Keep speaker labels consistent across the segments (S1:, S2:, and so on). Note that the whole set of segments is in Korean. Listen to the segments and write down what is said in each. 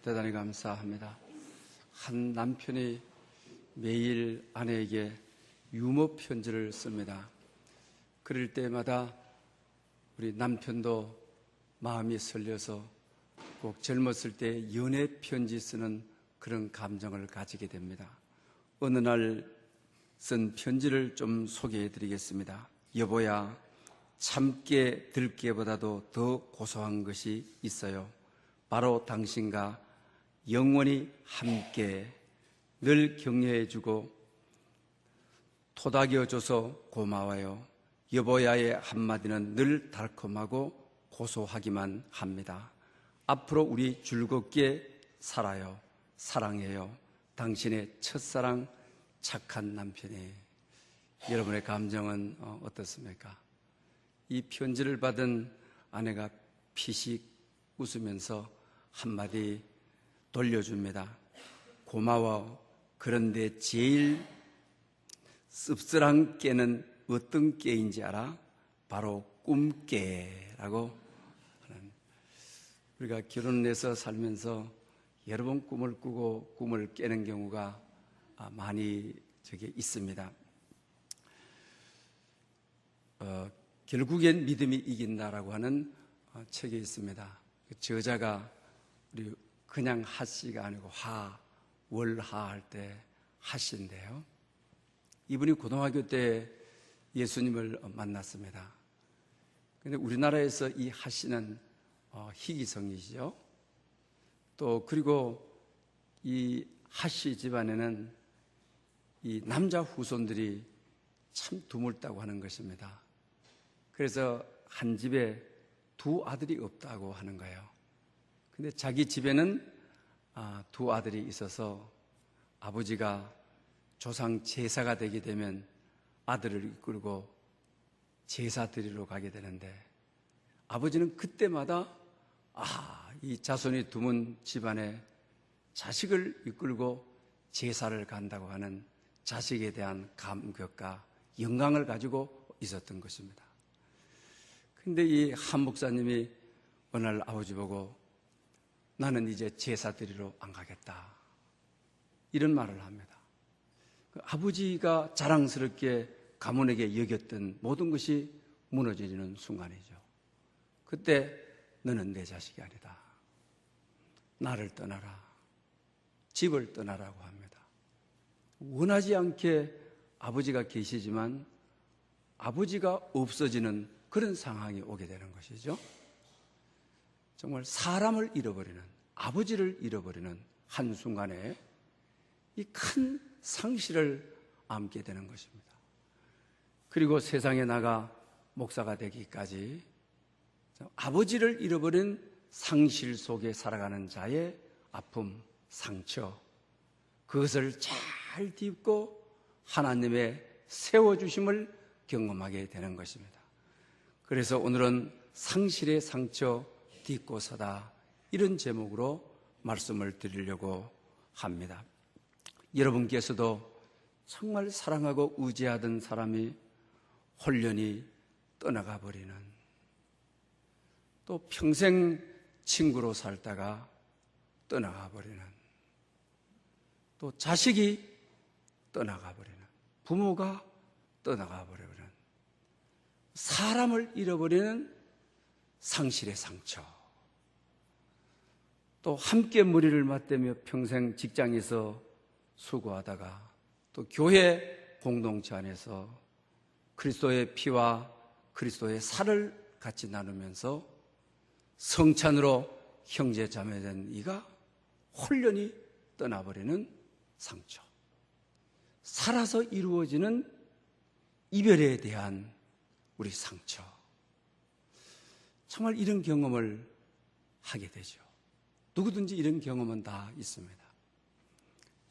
S1: 대단히 감사합니다. 한 남편이 매일 아내에게 유머 편지를 씁니다. 그럴 때마다 우리 남편도 마음이 설려서 꼭 젊었을 때 연애 편지 쓰는 그런 감정을 가지게 됩니다. 어느 날 쓴 편지를 좀 소개해 드리겠습니다. 여보야, 참깨 들깨보다도 더 고소한 것이 있어요. 바로 당신과 영원히 함께 늘 격려해주고 토닥여줘서 고마워요. 여보야의 한마디는 늘 달콤하고 고소하기만 합니다. 앞으로 우리 즐겁게 살아요. 사랑해요. 당신의 첫사랑 착한 남편이. 여러분의 감정은 어떻습니까? 이 편지를 받은 아내가 피식 웃으면서 한마디 돌려줍니다. 고마워. 그런데 제일 씁쓸한 깨는 어떤 깨인지 알아? 바로 꿈깨라고 하는. 우리가 결혼해서 살면서 여러 번 꿈을 꾸고 꿈을 깨는 경우가 많이 있습니다. 결국엔 믿음이 이긴다라고 하는 책이 있습니다. 저자가 우리 그냥 하씨가 아니고 월하 할 때 하씨인데요. 이분이 고등학교 때 예수님을 만났습니다. 그런데 우리나라에서 이 하씨는 희귀성이죠. 또 그리고 이 하씨 집안에는 이 남자 후손들이 참 드물다고 하는 것입니다. 그래서 한 집에 두 아들이 없다고 하는 거예요. 근데 자기 집에는 두 아들이 있어서 아버지가 조상 제사가 되게 되면 아들을 이끌고 제사 드리러 가게 되는데 아버지는 그때마다 이 자손이 드문 집안에 자식을 이끌고 제사를 간다고 하는 자식에 대한 감격과 영광을 가지고 있었던 것입니다. 근데 이 한 목사님이 어느 날 아버지 보고 나는 이제 제사 드리러 안 가겠다, 이런 말을 합니다. 아버지가 자랑스럽게 가문에게 여겼던 모든 것이 무너지는 순간이죠. 그때 너는 내 자식이 아니다. 나를 떠나라. 집을 떠나라고 합니다. 원하지 않게 아버지가 계시지만 아버지가 없어지는 그런 상황이 오게 되는 것이죠. 정말 사람을 잃어버리는, 아버지를 잃어버리는 한순간에 이 큰 상실을 안게 되는 것입니다. 그리고 세상에 나가 목사가 되기까지 아버지를 잃어버린 상실 속에 살아가는 자의 아픔, 상처, 그것을 잘 딛고 하나님의 세워주심을 경험하게 되는 것입니다. 그래서 오늘은 상실의 상처 딛고 서다, 이런 제목으로 말씀을 드리려고 합니다. 여러분께서도 정말 사랑하고 의지하던 사람이 홀연히 떠나가 버리는, 또 평생 친구로 살다가 떠나가 버리는, 또 자식이 떠나가 버리는, 부모가 떠나가 버리는, 사람을 잃어버리는 상실의 상처, 또 함께 머리를 맞대며 평생 직장에서 수고하다가 또 교회 공동체 안에서 그리스도의 피와 그리스도의 살을 같이 나누면서 성찬으로 형제 자매된 이가 홀연히 떠나버리는 상처, 살아서 이루어지는 이별에 대한 우리 상처, 정말 이런 경험을 하게 되죠. 누구든지 이런 경험은 다 있습니다.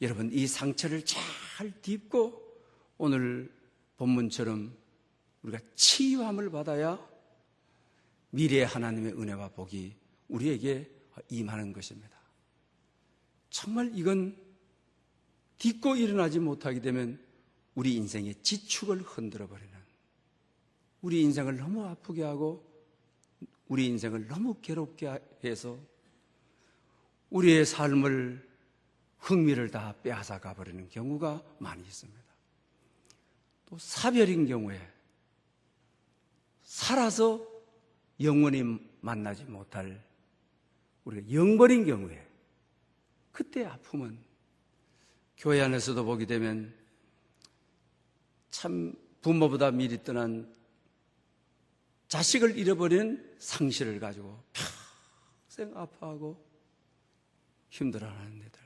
S1: 여러분, 이 상처를 잘 딛고 오늘 본문처럼 우리가 치유함을 받아야 미래의 하나님의 은혜와 복이 우리에게 임하는 것입니다. 정말 이건 딛고 일어나지 못하게 되면 우리 인생의 지축을 흔들어버리는, 우리 인생을 너무 아프게 하고 우리 인생을 너무 괴롭게 해서 우리의 삶을 흥미를 다 빼앗아 가버리는 경우가 많이 있습니다. 또 사별인 경우에 살아서 영원히 만나지 못할 우리가 영버린 경우에 그때 아픔은 교회 안에서도 보게 되면 참 부모보다 미리 떠난 자식을 잃어버린 상실을 가지고 평생 아파하고 힘들어하는 애들,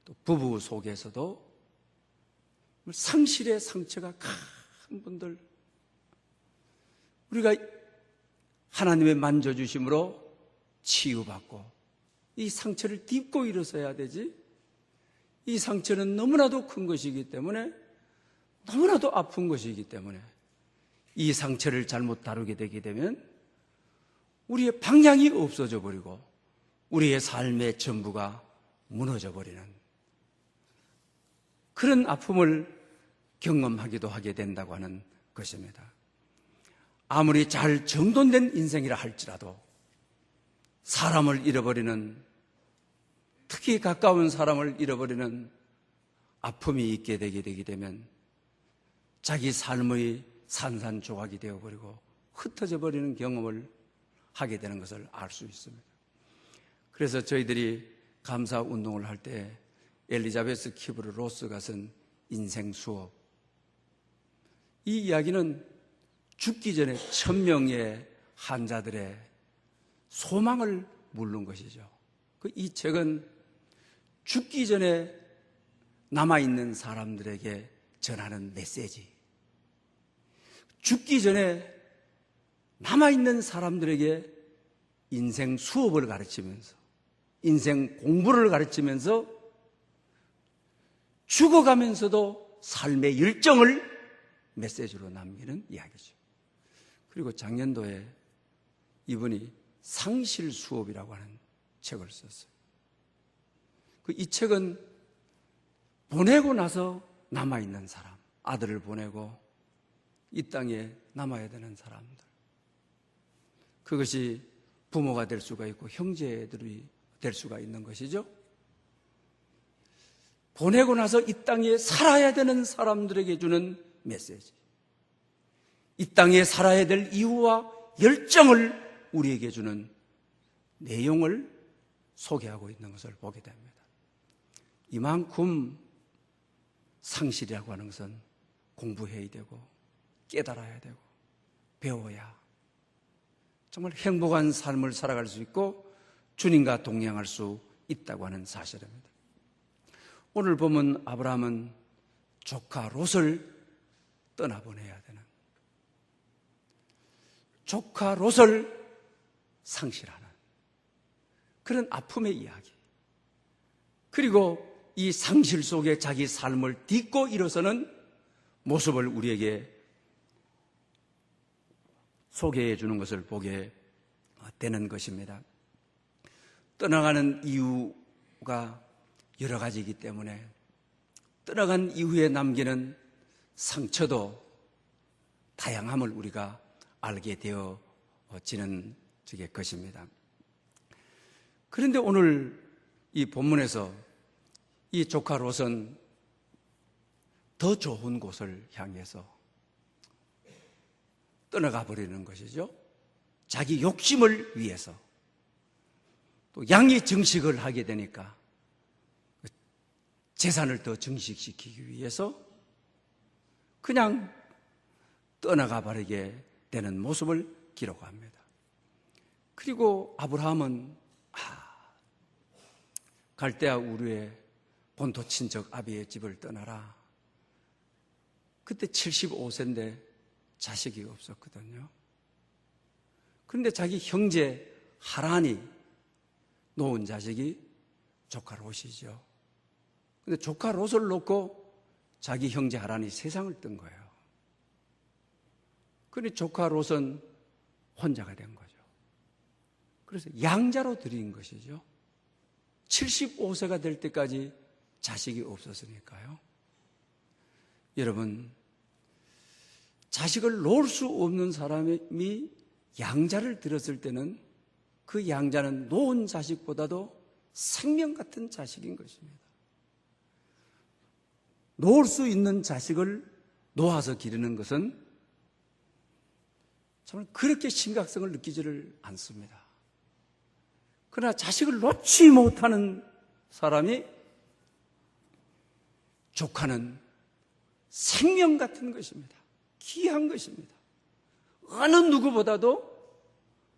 S1: 또 부부 속에서도 상실의 상처가 큰 분들, 우리가 하나님의 만져주심으로 치유받고 이 상처를 딛고 일어서야 되지, 이 상처는 너무나도 큰 것이기 때문에, 너무나도 아픈 것이기 때문에 이 상처를 잘못 다루게 되게 되면 우리의 방향이 없어져 버리고 우리의 삶의 전부가 무너져 버리는 그런 아픔을 경험하기도 하게 된다고 하는 것입니다. 아무리 잘 정돈된 인생이라 할지라도 사람을 잃어버리는, 특히 가까운 사람을 잃어버리는 아픔이 있게 되게 되면 자기 삶의 산산조각이 되어버리고 흩어져 버리는 경험을 하게 되는 것을 알 수 있습니다. 그래서 저희들이 감사 운동을 할 때 엘리자베스 키브르 로스가 쓴 인생 수업, 이 이야기는 죽기 전에 1000명의 환자들의 소망을 물는 것이죠. 이 책은 죽기 전에 남아있는 사람들에게 전하는 메시지, 죽기 전에 남아있는 사람들에게 인생 수업을 가르치면서, 인생 공부를 가르치면서 죽어가면서도 삶의 열정을 메시지로 남기는 이야기죠. 그리고 작년도에 이분이 상실 수업이라고 하는 책을 썼어요. 이 책은 보내고 나서 남아있는 사람, 아들을 보내고 이 땅에 남아야 되는 사람들, 그것이 부모가 될 수가 있고 형제들이 될 수가 있는 것이죠. 보내고 나서 이 땅에 살아야 되는 사람들에게 주는 메시지, 이 땅에 살아야 될 이유와 열정을 우리에게 주는 내용을 소개하고 있는 것을 보게 됩니다. 이만큼 상실이라고 하는 것은 공부해야 되고 깨달아야 되고 배워야 정말 행복한 삶을 살아갈 수 있고 주님과 동행할 수 있다고 하는 사실입니다. 오늘 보면 아브라함은 조카 롯을 떠나보내야 되는, 조카 롯을 상실하는 그런 아픔의 이야기, 그리고 이 상실 속에 자기 삶을 딛고 일어서는 모습을 우리에게 소개해 주는 것을 보게 되는 것입니다. 떠나가는 이유가 여러 가지이기 때문에 떠나간 이후에 남기는 상처도 다양함을 우리가 알게 되어지는 것입니다. 그런데 오늘 이 본문에서 이 조카 롯은 더 좋은 곳을 향해서 떠나가 버리는 것이죠. 자기 욕심을 위해서, 또 양이 증식을 하게 되니까 재산을 더 증식시키기 위해서 그냥 떠나가 버리게 되는 모습을 기록합니다. 그리고 아브라함은 갈대아 우르의 본토 친척 아비의 집을 떠나라. 그때 75세인데 자식이 없었거든요. 그런데 자기 형제 하란이 놓은 자식이 조카 롯이죠. 근데 조카 롯을 놓고 자기 형제 하란이 세상을 뜬 거예요. 그런데 조카 롯은 혼자가 된 거죠. 그래서 양자로 들인 것이죠. 75세가 될 때까지 자식이 없었으니까요. 여러분, 자식을 놓을 수 없는 사람이 양자를 들었을 때는 그 양자는 놓은 자식보다도 생명 같은 자식인 것입니다. 놓을 수 있는 자식을 놓아서 기르는 것은 정말 그렇게 심각성을 느끼지를 않습니다. 그러나 자식을 놓지 못하는 사람이 조카는 생명 같은 것입니다. 귀한 것입니다. 어느 누구보다도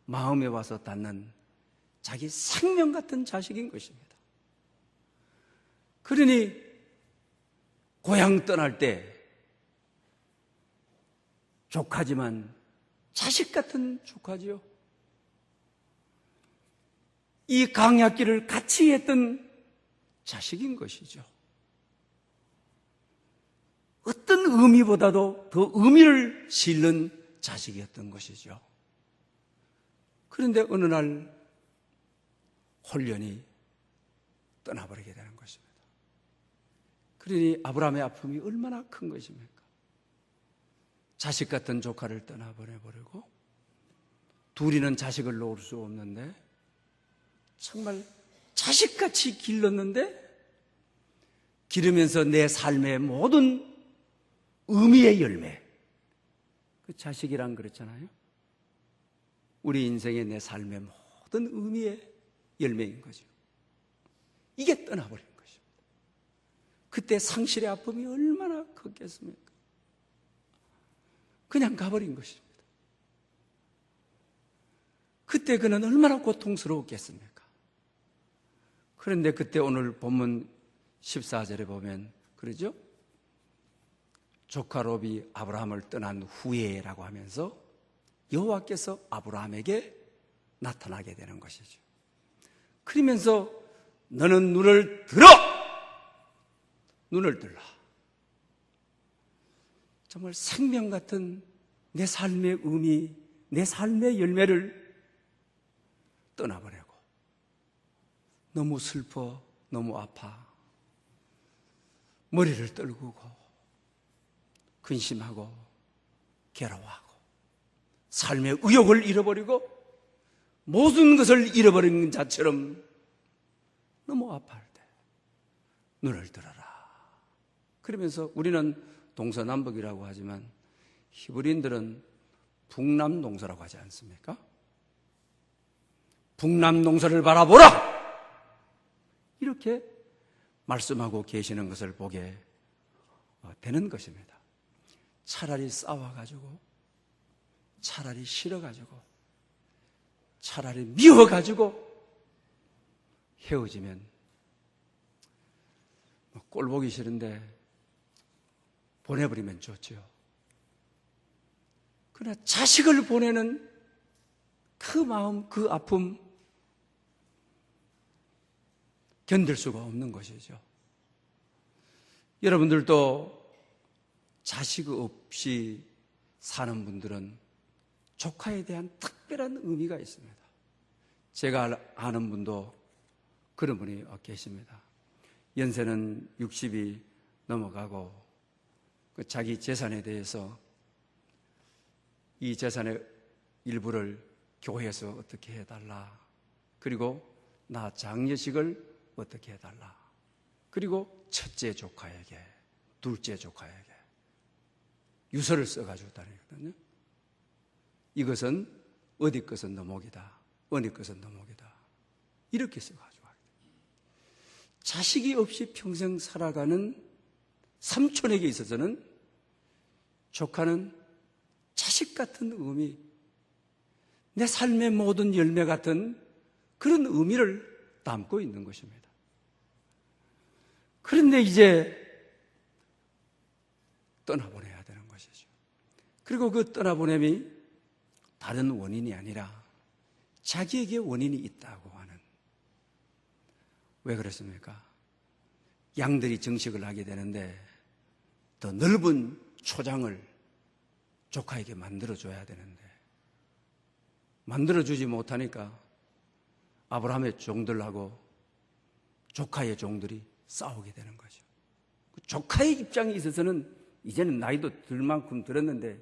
S1: 마음에 와서 닿는 자기 생명 같은 자식인 것입니다. 그러니 고향 떠날 때 조카지만 자식 같은 조카지요. 이 강약길을 같이 했던 자식인 것이죠. 어떤 의미보다도 더 의미를 실는 자식이었던 것이죠. 그런데 어느 날 홀연히 떠나버리게 되는 것입니다. 그러니 아브라함의 아픔이 얼마나 큰 것입니까? 자식 같은 조카를 떠나보내버리고 둘이는 자식을 놓을 수 없는데 정말 자식같이 길렀는데 기르면서 내 삶의 모든 의미의 열매, 그 자식이란 그렇잖아요. 우리 인생의 내 삶의 모든 의미의 열매인 거죠. 이게 떠나버린 것입니다. 그때 상실의 아픔이 얼마나 컸겠습니까? 그냥 가버린 것입니다. 그때 그는 얼마나 고통스러웠겠습니까? 그런데 그때 오늘 본문 14절에 보면 그러죠? 조카 롯이 아브라함을 떠난 후에라고 하면서 여호와께서 아브라함에게 나타나게 되는 것이죠. 그러면서 너는 눈을 들어! 눈을 들라. 정말 생명 같은 내 삶의 의미, 내 삶의 열매를 떠나보내고 너무 슬퍼, 너무 아파, 머리를 떨구고 근심하고 괴로워하고 삶의 의욕을 잃어버리고 모든 것을 잃어버린 자처럼 너무 아파할 때 눈을 들어라. 그러면서 우리는 동서남북이라고 하지만 히브리인들은 북남동서라고 하지 않습니까? 북남동서를 바라보라! 이렇게 말씀하고 계시는 것을 보게 되는 것입니다. 차라리 싸워가지고, 차라리 싫어가지고, 차라리 미워가지고 헤어지면 꼴 보기 싫은데 보내버리면 좋죠. 그러나 자식을 보내는 그 마음, 그 아픔 견딜 수가 없는 것이죠. 여러분들도 자식 없이 사는 분들은 조카에 대한 특별한 의미가 있습니다. 제가 아는 분도 그런 분이 계십니다. 연세는 60이 넘어가고 자기 재산에 대해서 이 재산의 일부를 교회에서 어떻게 해달라, 그리고 나 장례식을 어떻게 해달라, 그리고 첫째 조카에게, 둘째 조카에게 유서를 써가지고 다니거든요. 이것은 어디 것은 너목이다, 어느 것은 너목이다, 이렇게 써가지고 자식이 없이 평생 살아가는 삼촌에게 있어서는 조카는 자식 같은 의미, 내 삶의 모든 열매 같은 그런 의미를 담고 있는 것입니다. 그런데 이제 떠나보내야 되는 것이죠. 그리고 그 떠나보냄이 다른 원인이 아니라 자기에게 원인이 있다고 하는. 왜 그렇습니까? 양들이 정식을 하게 되는데 더 넓은 초장을 조카에게 만들어줘야 되는데 만들어주지 못하니까 아브라함의 종들하고 조카의 종들이 싸우게 되는 거죠. 조카의 입장에 있어서는 이제는 나이도 들 만큼 들었는데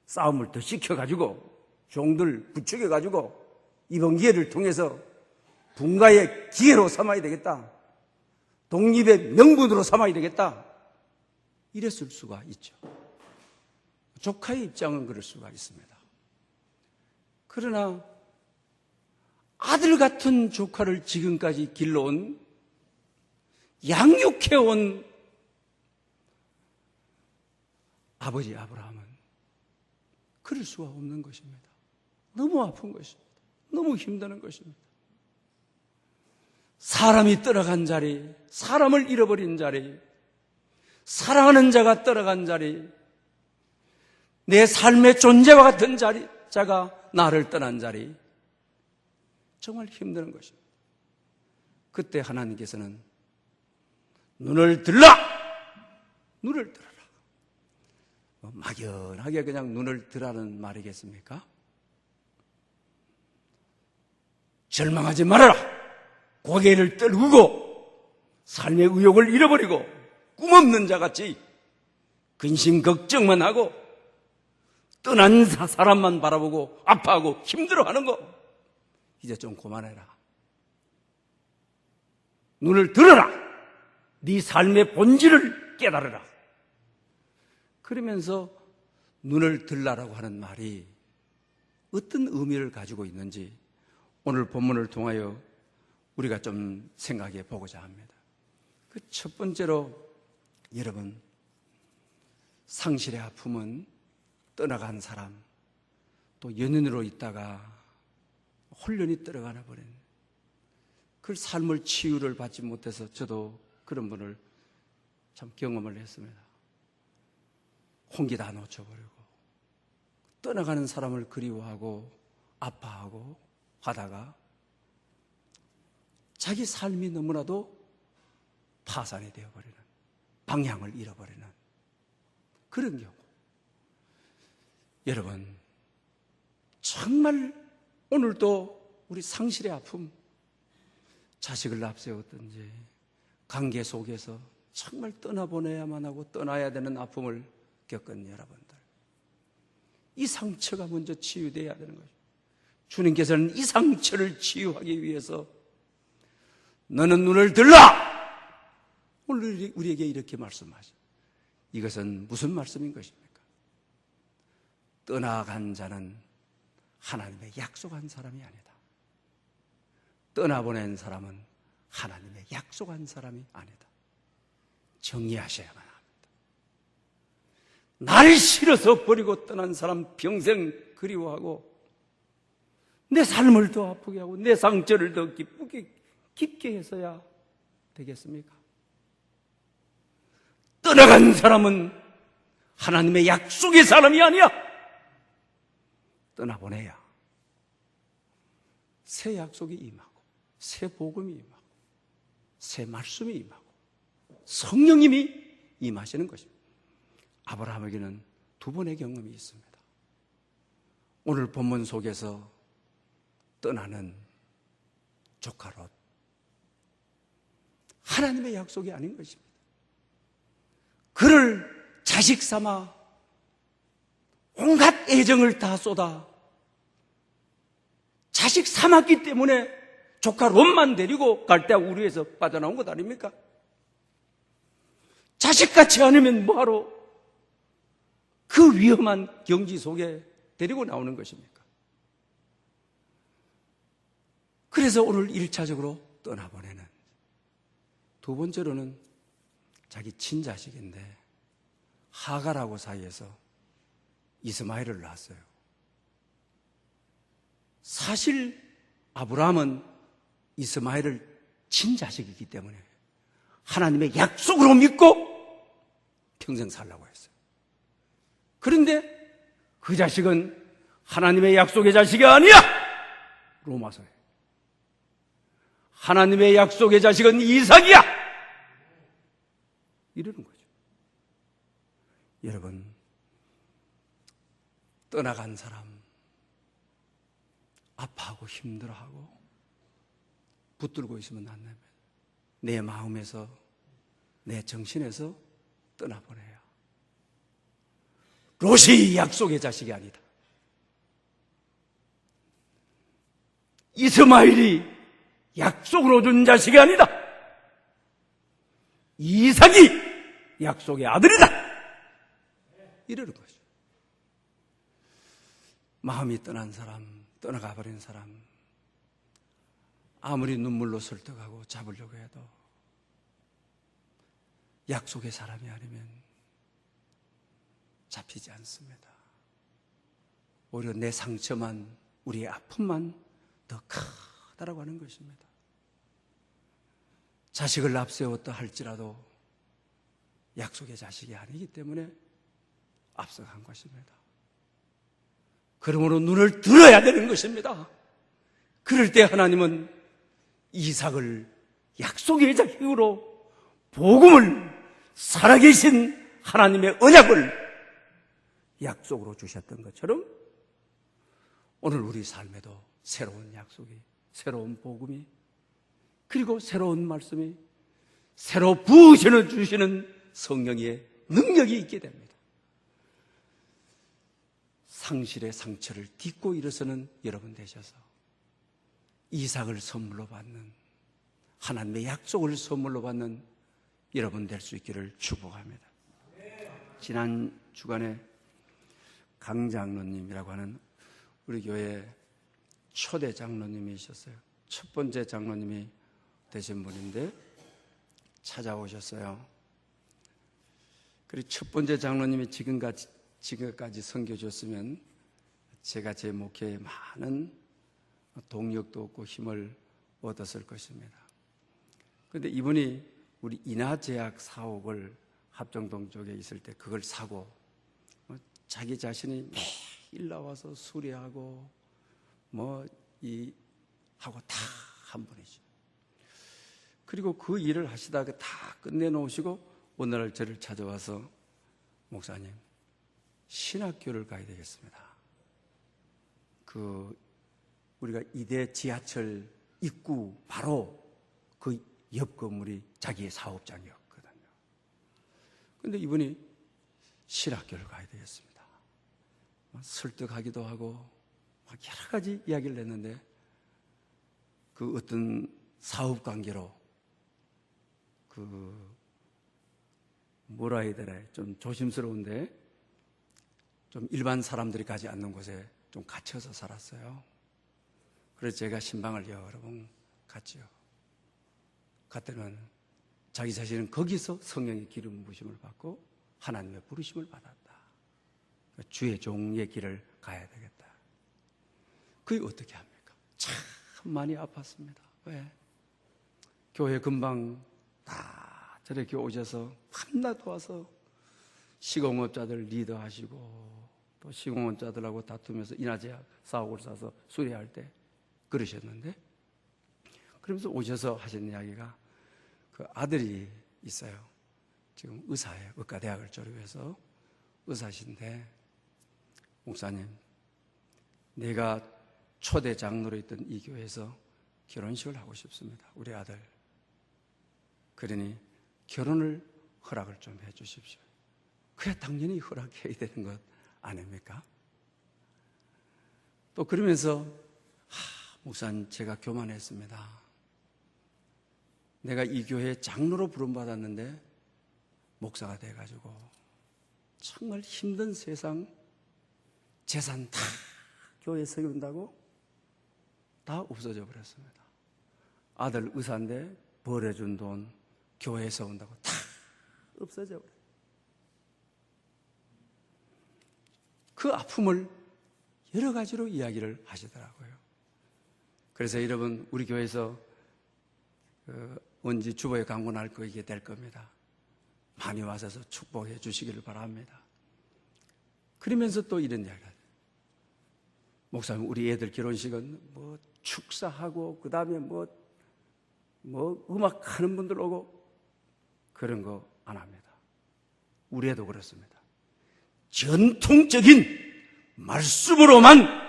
S1: 싸움을 더 시켜가지고 종들 부추겨가지고 이번 기회를 통해서 분가의 기회로 삼아야 되겠다. 독립의 명분으로 삼아야 되겠다. 이랬을 수가 있죠. 조카의 입장은 그럴 수가 있습니다. 그러나 아들 같은 조카를 지금까지 길러온, 양육해온 아버지 아브라함은 그럴 수가 없는 것입니다. 너무 아픈 것입니다. 너무 힘드는 것입니다. 사람이 떠나간 자리, 사람을 잃어버린 자리, 사랑하는 자가 떠나간 자리, 내 삶의 존재와 같은 자가 나를 떠난 자리, 정말 힘드는 것입니다. 그때 하나님께서는 눈을 들라! 눈을 들어라. 막연하게 그냥 눈을 들라는 말이겠습니까? 절망하지 말아라! 고개를 떨구고 삶의 의욕을 잃어버리고 꿈없는 자같이 근심 걱정만 하고 떠난 사람만 바라보고 아파하고 힘들어하는 거 이제 좀 그만해라. 눈을 들어라. 네 삶의 본질을 깨달으라. 그러면서 눈을 들라라고 하는 말이 어떤 의미를 가지고 있는지 오늘 본문을 통하여 우리가 좀 생각해 보고자 합니다. 그 첫 번째로 여러분, 상실의 아픔은 떠나간 사람, 또 연인으로 있다가 혼련이 들어가나 버린 그 삶을 치유를 받지 못해서 저도 그런 분을 참 경험을 했습니다. 홍기 다 놓쳐버리고 떠나가는 사람을 그리워하고 아파하고 하다가 자기 삶이 너무나도 파산이 되어버리는, 방향을 잃어버리는 그런 경우. 여러분, 정말 오늘도 우리 상실의 아픔, 자식을 앞세웠든지 관계 속에서 정말 떠나보내야만 하고 떠나야 되는 아픔을 겪은 여러분들, 이 상처가 먼저 치유돼야 되는 거죠. 주님께서는 이 상처를 치유하기 위해서 너는 눈을 들라! 오늘 우리에게 이렇게 말씀하죠. 이것은 무슨 말씀인 것입니까? 떠나간 자는 하나님의 약속한 사람이 아니다. 떠나보낸 사람은 하나님의 약속한 사람이 아니다. 정리하셔야만 합니다. 날 싫어서 버리고 떠난 사람 평생 그리워하고 내 삶을 더 아프게 하고 내 상처를 더 깊게 해서야 되겠습니까? 떠나간 사람은 하나님의 약속의 사람이 아니야. 떠나보내야 새 약속이 임하고 새 복음이 임하고 새 말씀이 임하고 성령님이 임하시는 것입니다. 아브라함에게는 두 번의 경험이 있습니다. 오늘 본문 속에서 떠나는 조카 롯, 하나님의 약속이 아닌 것입니다. 그를 자식 삼아 온갖 애정을 다 쏟아 자식 삼았기 때문에 조카 롯만 데리고 갈대아 우르에서 빠져나온 것 아닙니까? 자식같이 않으면 뭐하러 그 위험한 경지 속에 데리고 나오는 것입니까? 그래서 오늘 1차적으로 떠나보내는, 두 번째로는 자기 친자식인데 하갈하고 사이에서 이스마엘을 낳았어요. 사실 아브라함은 이스마엘을 친자식이기 때문에 하나님의 약속으로 믿고 평생 살라고 했어요. 그런데 그 자식은 하나님의 약속의 자식이 아니야! 로마서에. 하나님의 약속의 자식은 이삭이야! 이러는 거죠. 여러분, 떠나간 사람 아파하고 힘들어하고 붙들고 있으면 안 됩니다. 내 마음에서, 내 정신에서 떠나보내야. 롯이 약속의 자식이 아니다. 이스마엘이 약속으로 준 자식이 아니다. 이삭이 약속의 아들이다. 이러는 거죠. 마음이 떠난 사람, 떠나가 버린 사람, 아무리 눈물로 설득하고 잡으려고 해도 약속의 사람이 아니면 잡히지 않습니다. 오히려 내 상처만, 우리의 아픔만 더 크다라고 하는 것입니다. 자식을 앞세웠다 할지라도 약속의 자식이 아니기 때문에 앞서간 것입니다. 그러므로 눈을 들어야 되는 것입니다. 그럴 때 하나님은 이삭을 약속의 자식으로 복음을, 살아계신 하나님의 언약을 약속으로 주셨던 것처럼 오늘 우리 삶에도 새로운 약속이, 새로운 복음이, 그리고 새로운 말씀이, 새로 부으시는 주시는 성령의 능력이 있게 됩니다. 상실의 상처를 딛고 일어서는 여러분 되셔서 이삭을 선물로 받는, 하나님의 약속을 선물로 받는 여러분 될 수 있기를 축복합니다. 지난 주간에 강 장로님이라고 하는 우리 교회 초대 장로님이셨어요. 첫 번째 장로님이 되신 분인데 찾아오셨어요. 그리고 첫 번째 장로님이 지금까지 섬겨줬으면 제가 제 목회에 많은 동력도 얻고 힘을 얻었을 것입니다. 그런데 이분이 우리 인하제약 사옥을 합정동 쪽에 있을 때 그걸 사고 자기 자신이 매일 나와서 수리하고 하고 다 한 분이죠. 그리고 그 일을 하시다가 다 끝내놓으시고 어느 날 저를 찾아와서 목사님, 신학교를 가야 되겠습니다. 우리가 이대 지하철 입구 바로 그 옆 건물이 자기의 사업장이었거든요. 그런데 이분이 신학교를 가야 되겠습니다. 설득하기도 하고 여러 가지 이야기를 했는데 그 어떤 사업 관계로 뭐라 해야 되나 좀 조심스러운데 좀 일반 사람들이 가지 않는 곳에 좀 갇혀서 살았어요. 그래서 제가 신방을 여러 번 갔지요. 갔더니 자기 자신은 거기서 성령의 기름 부으심을 받고 하나님의 부르심을 받았다. 주의 종의 길을 가야 되겠다. 그게 어떻게 합니까? 참 많이 아팠습니다. 왜? 교회 금방 다 저렇게 오셔서 밤낮 와서 시공업자들 리더하시고 또 시공업자들하고 다투면서 인하제약 사옥을 사서 수리할 때 그러셨는데, 그러면서 오셔서 하신 이야기가 그 아들이 있어요. 지금 의사예요. 의과대학을 졸업해서 의사신데, 목사님, 내가 초대 장로로 있던 이 교회에서 결혼식을 하고 싶습니다. 우리 아들. 그러니 결혼을 허락을 좀 해 주십시오. 그래 당연히 허락해야 되는 것 아닙니까? 또 그러면서 목사님, 제가 교만했습니다. 내가 이 교회에 장로로 부름받았는데 목사가 돼가지고 정말 힘든 세상, 재산 다 교회에 세운다고 다 없어져 버렸습니다. 아들 의사인데 벌어준 돈 교회에 세운다고 다 없어져 버렸어요. 그 아픔을 여러 가지로 이야기를 하시더라고요. 그래서 여러분, 우리 교회에서 언제 주보에 광고 날 거 이게 될 겁니다. 많이 와서 축복해 주시기를 바랍니다. 그러면서 또 이런 이야기가, 목사님, 우리 애들 결혼식은 축사하고 그 다음에 음악 하는 분들 오고 그런 거 안 합니다. 우리 애도 그렇습니다. 전통적인 말씀으로만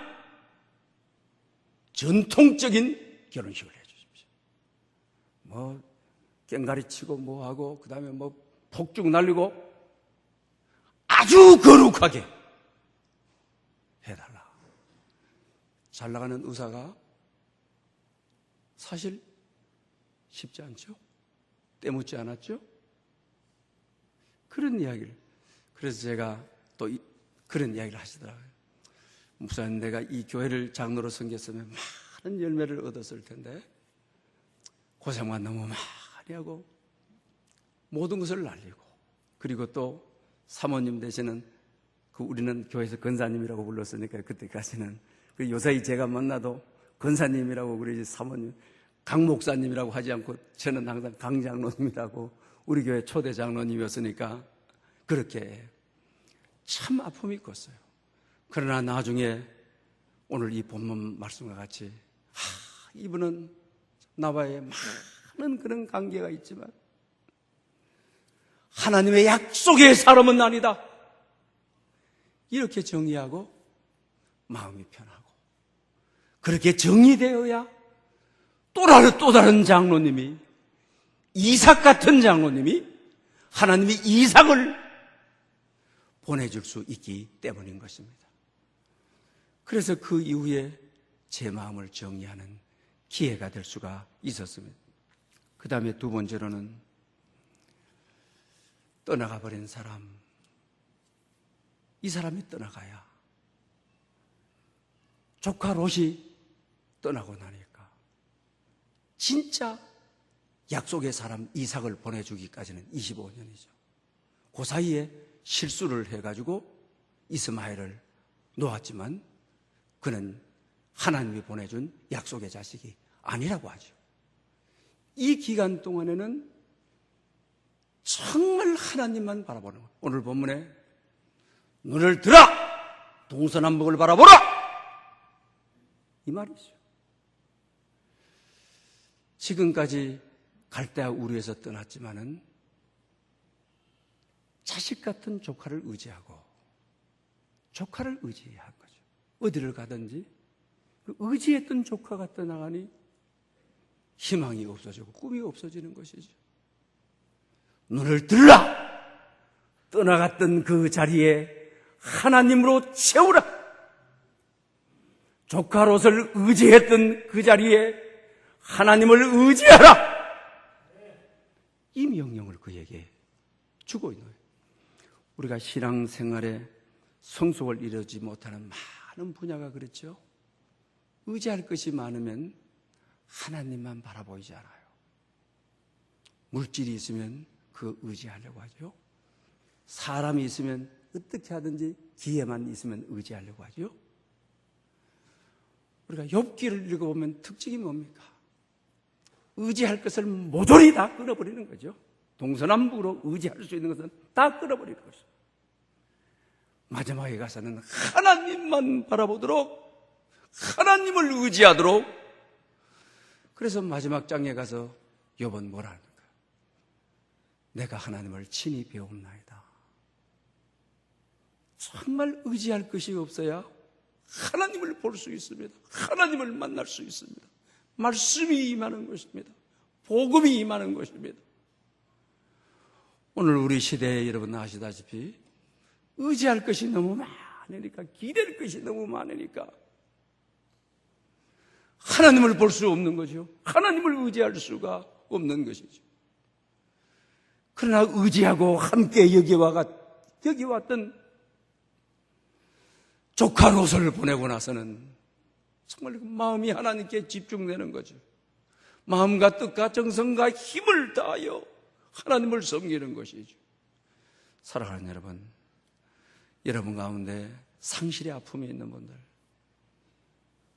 S1: 전통적인 결혼식을 해 주십시오. 깽가리 치고 하고 그 다음에 폭죽 날리고 아주 거룩하게 해달라. 잘 나가는 의사가 사실 쉽지 않죠? 때묻지 않았죠? 그런 이야기를. 그래서 제가 또 그런 이야기를 하시더라고요. 목사님, 내가 이 교회를 장로로 섬겼으면 많은 열매를 얻었을 텐데 고생만 너무 많이 하고 모든 것을 날리고, 그리고 또 사모님 되시는 우리는 교회에서 권사님이라고 불렀으니까 그때까지는 요사이 제가 만나도 권사님이라고 그러지 사모님, 강 목사님이라고 하지 않고 저는 항상 강 장로님이라고 우리 교회 초대 장로님이었으니까 그렇게 참 아픔이 컸어요. 그러나 나중에 오늘 이 본문 말씀과 같이 이분은 나와의 많은 그런 관계가 있지만 하나님의 약속의 사람은 아니다, 이렇게 정리하고 마음이 편하고, 그렇게 정리되어야 또 다른 장로님이, 이삭 같은 장로님이 하나님이 이삭을 보내줄 수 있기 때문인 것입니다. 그래서 그 이후에 제 마음을 정리하는 기회가 될 수가 있었습니다. 그 다음에 두 번째로는 떠나가 버린 사람, 이 사람이 떠나가야, 조카 롯이 떠나고 나니까 진짜 약속의 사람 이삭을 보내주기까지는 25년이죠. 그 사이에 실수를 해가지고 이스마엘을 놓았지만 그는 하나님이 보내준 약속의 자식이 아니라고 하죠. 이 기간 동안에는 정말 하나님만 바라보는 거예요. 오늘 본문에 눈을 들어 동서남북을 바라보라, 이 말이죠. 지금까지 갈대아 우르에서 떠났지만은 자식 같은 조카를 의지하고 조카를 의지한 거죠. 어디를 가든지 그 의지했던 조카가 떠나가니 희망이 없어지고 꿈이 없어지는 것이죠. 눈을 들라, 떠나갔던 그 자리에 하나님으로 채우라, 조카 롯을 의지했던 그 자리에 하나님을 의지하라, 이 명령을 그에게 주고 있는 거예요. 우리가 신앙생활에 성숙을 이루지 못하는 많은 분야가 그렇죠. 의지할 것이 많으면 하나님만 바라보이지 않아요. 물질이 있으면 그 의지하려고 하죠. 사람이 있으면 어떻게 하든지 기회만 있으면 의지하려고 하죠. 우리가 욥기를 읽어보면 특징이 뭡니까? 의지할 것을 모조리 다 끊어버리는 거죠. 동서남북으로 의지할 수 있는 것은 다 끊어버리는 것이죠. 마지막에 가서는 하나님만 바라보도록, 하나님을 의지하도록. 그래서 마지막 장에 가서 욥은 뭐라 하는가? 내가 하나님을 친히 배웁나이다. 정말 의지할 것이 없어야 하나님을 볼 수 있습니다. 하나님을 만날 수 있습니다. 말씀이 임하는 것입니다. 복음이 임하는 것입니다. 오늘 우리 시대에 여러분 아시다시피 의지할 것이 너무 많으니까, 기댈 것이 너무 많으니까 하나님을 볼 수 없는 거죠. 하나님을 의지할 수가 없는 것이죠. 그러나 의지하고 함께 여기 왔던 조카 롯을 보내고 나서는 정말 마음이 하나님께 집중되는 거죠. 마음과 뜻과 정성과 힘을 다하여 하나님을 섬기는 것이죠. 사랑하는 여러분 가운데 상실의 아픔이 있는 분들,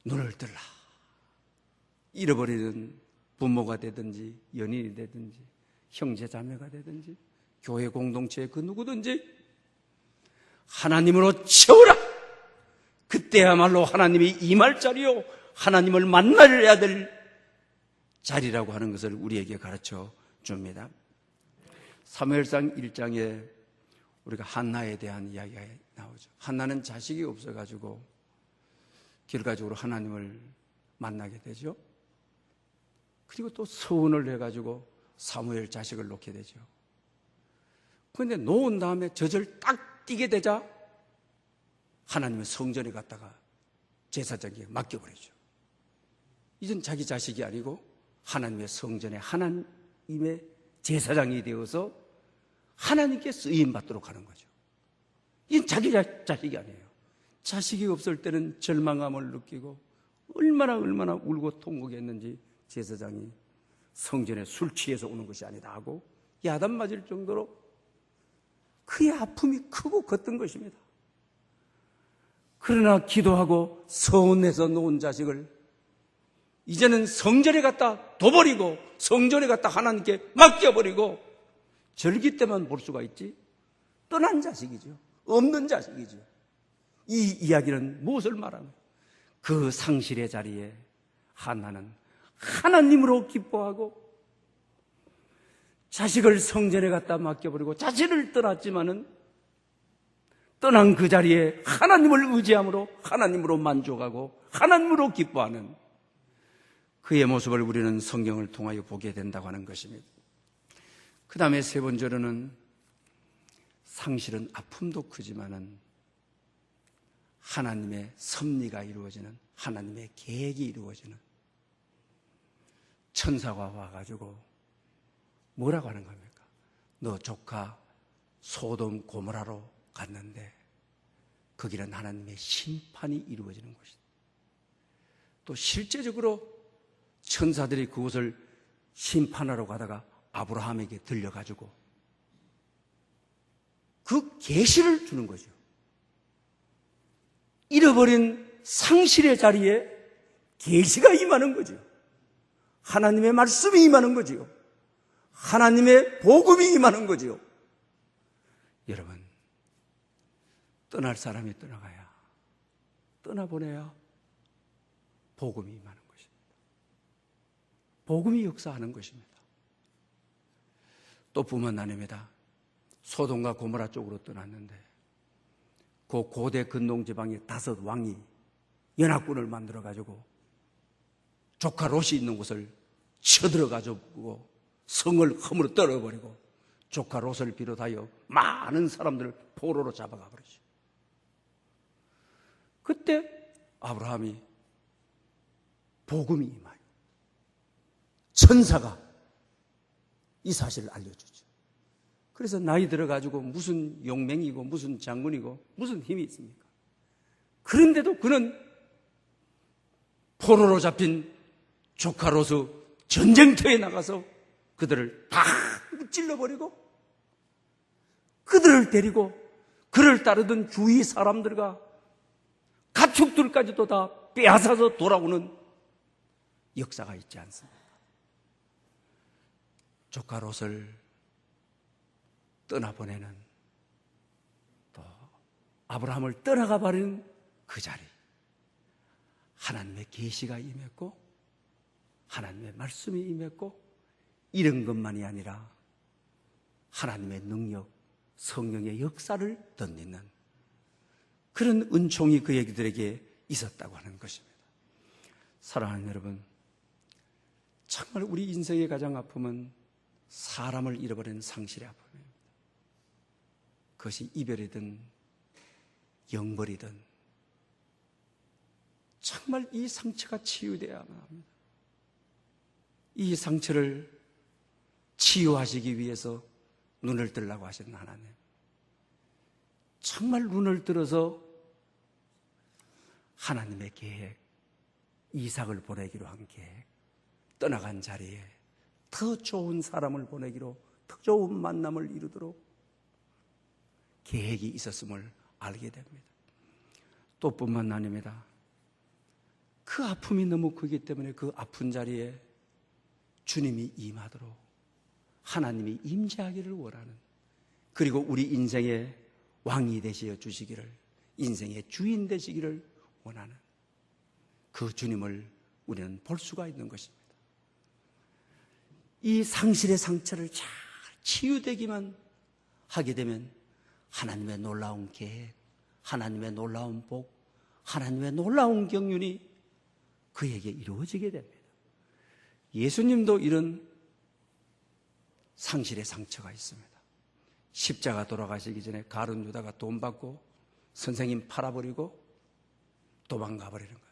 S1: 눈을 들라. 잃어버리는 부모가 되든지 연인이 되든지 형제 자매가 되든지 교회 공동체의 그 누구든지 하나님으로 채우라. 그때야말로 하나님이 임할 자리요, 하나님을 만나야 될 자리라고 하는 것을 우리에게 가르쳐 줍니다. 사무엘상 1장에 우리가 한나에 대한 이야기가 나오죠. 한나는 자식이 없어가지고 결과적으로 하나님을 만나게 되죠. 그리고 또 서운을 해가지고 사무엘 자식을 놓게 되죠. 그런데 놓은 다음에 젖을 딱 띄게 되자 하나님은 성전에 갔다가 제사장에게 맡겨버리죠. 이젠 자기 자식이 아니고 하나님의 성전에 하나님의 제사장이 되어서 하나님께 쓰임받도록 하는 거죠. 이건 자기 자식이 아니에요. 자식이 없을 때는 절망감을 느끼고 얼마나 울고 통곡했는지 제사장이 성전에 술 취해서 오는 것이 아니다 하고 야단 맞을 정도로 그의 아픔이 크고 컸던 것입니다. 그러나 기도하고 서운해서 놓은 자식을 이제는 성전에 갖다 둬버리고 성전에 갖다 하나님께 맡겨버리고 절기 때만 볼 수가 있지 떠난 자식이죠. 없는 자식이죠. 이 이야기는 무엇을 말하는 그 상실의 자리에 한나는 하나님으로 기뻐하고 자식을 성전에 갖다 맡겨버리고 자신을 떠났지만은 떠난 그 자리에 하나님을 의지함으로 하나님으로 만족하고 하나님으로 기뻐하는 그의 모습을 우리는 성경을 통하여 보게 된다고 하는 것입니다. 그 다음에 세 번째로는 상실은 아픔도 크지만은 하나님의 섭리가 이루어지는 하나님의 계획이 이루어지는 천사가 와가지고 뭐라고 하는 겁니까? 너 조카 소돔 고모라로 갔는데 거기는 하나님의 심판이 이루어지는 곳이다. 또 실제적으로 천사들이 그곳을 심판하러 가다가 아브라함에게 들려가지고 그 계시를 주는 거죠. 잃어버린 상실의 자리에 계시가 임하는 거죠. 하나님의 말씀이 임하는 거지요. 하나님의 복음이 임하는 거지요. 여러분, 떠날 사람이 떠나가야, 떠나보내야 복음이 임하는 것입니다. 복음이 역사하는 것입니다. 또 뿐만 아닙니다. 소돔과 고모라 쪽으로 떠났는데 그 고대 근동지방의 5 왕이 연합군을 만들어가지고 조카 롯이 있는 곳을 쳐들어가지고 성을 허물어 떨어버리고 조카 롯을 비롯하여 많은 사람들을 포로로 잡아가 버리죠. 그때 아브라함이 복음이 임하여 천사가 이 사실을 알려주죠. 그래서 나이 들어가지고 무슨 용맹이고 무슨 장군이고 무슨 힘이 있습니까? 그런데도 그는 포로로 잡힌 조카 롯의 전쟁터에 나가서 그들을 다 찔러버리고 그들을 데리고 그를 따르던 주위 사람들과 가축들까지도 다 빼앗아서 돌아오는 역사가 있지 않습니까? 조카 롯을 떠나보내는 또 아브라함을 떠나가 버리는 그 자리, 하나님의 계시가 임했고 하나님의 말씀이 임했고 이런 것만이 아니라 하나님의 능력, 성령의 역사를 덧입는 그런 은총이 그 얘기들에게 있었다고 하는 것입니다. 사랑하는 여러분, 정말 우리 인생의 가장 아픔은 사람을 잃어버리는 상실의 아픔입니다. 그것이 이별이든 영벌이든 정말 이 상처가 치유되어야만 합니다. 이 상처를 치유하시기 위해서 눈을 뜨려고 하시는 하나님, 정말 눈을 들어서 하나님의 계획, 이삭을 보내기로 한 계획, 떠나간 자리에 더 좋은 사람을 보내기로, 더 좋은 만남을 이루도록 계획이 있었음을 알게 됩니다. 또 뿐만 아닙니다. 그 아픔이 너무 크기 때문에 그 아픈 자리에 주님이 임하도록 하나님이 임재하기를 원하는, 그리고 우리 인생의 왕이 되시어 주시기를, 인생의 주인 되시기를 원하는 그 주님을 우리는 볼 수가 있는 것입니다. 이 상실의 상처를 잘 치유되기만 하게 되면 하나님의 놀라운 계획, 하나님의 놀라운 복, 하나님의 놀라운 경륜이 그에게 이루어지게 됩니다. 예수님도 이런 상실의 상처가 있습니다. 십자가 돌아가시기 전에 가룟 유다가 돈 받고 선생님 팔아버리고 도망가 버리는 거예요.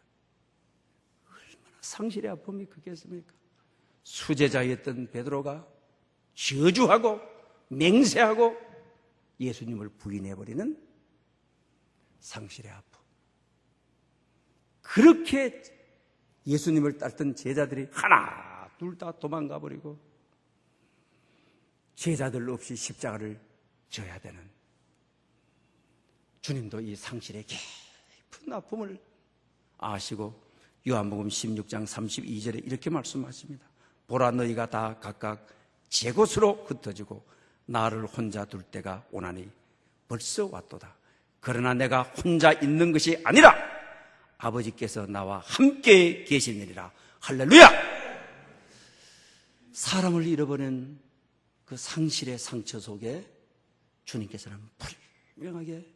S1: 얼마나 상실의 아픔이 크겠습니까? 수제자였던 베드로가 저주하고 맹세하고 예수님을 부인해버리는 상실의 아픔. 그렇게 예수님을 따르던 제자들이 하나 둘 다 도망가 버리고 제자들 없이 십자가를 져야 되는, 주님도 이 상실의 깊은 아픔을 아시고 요한복음 16장 32절에 이렇게 말씀하십니다. 보라, 너희가 다 각각 제 곳으로 흩어지고 나를 혼자 둘 때가 오나니 벌써 왔도다. 그러나 내가 혼자 있는 것이 아니라 아버지께서 나와 함께 계시느니라. 할렐루야! 사람을 잃어버린 그 상실의 상처 속에 주님께서는 분명하게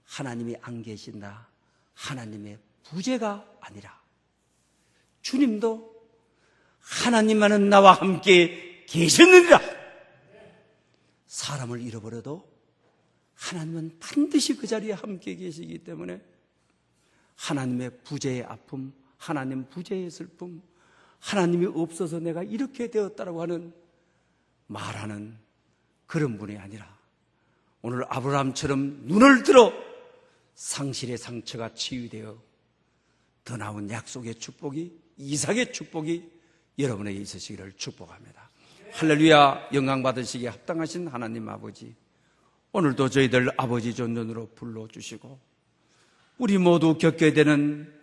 S1: 하나님이 안 계신다, 하나님의 부재가 아니라 주님도 하나님만은 나와 함께 계셨느니라. 사람을 잃어버려도 하나님은 반드시 그 자리에 함께 계시기 때문에 하나님의 부재의 아픔, 하나님 부재의 슬픔, 하나님이 없어서 내가 이렇게 되었다라고 하는 말하는 그런 분이 아니라 오늘 아브라함처럼 눈을 들어 상실의 상처가 치유되어 더 나은 약속의 축복이, 이삭의 축복이 여러분에게 있으시기를 축복합니다. 할렐루야. 영광 받으시기에 합당하신 하나님 아버지, 오늘도 저희들 아버지 존전으로 불러주시고 우리 모두 겪게 되는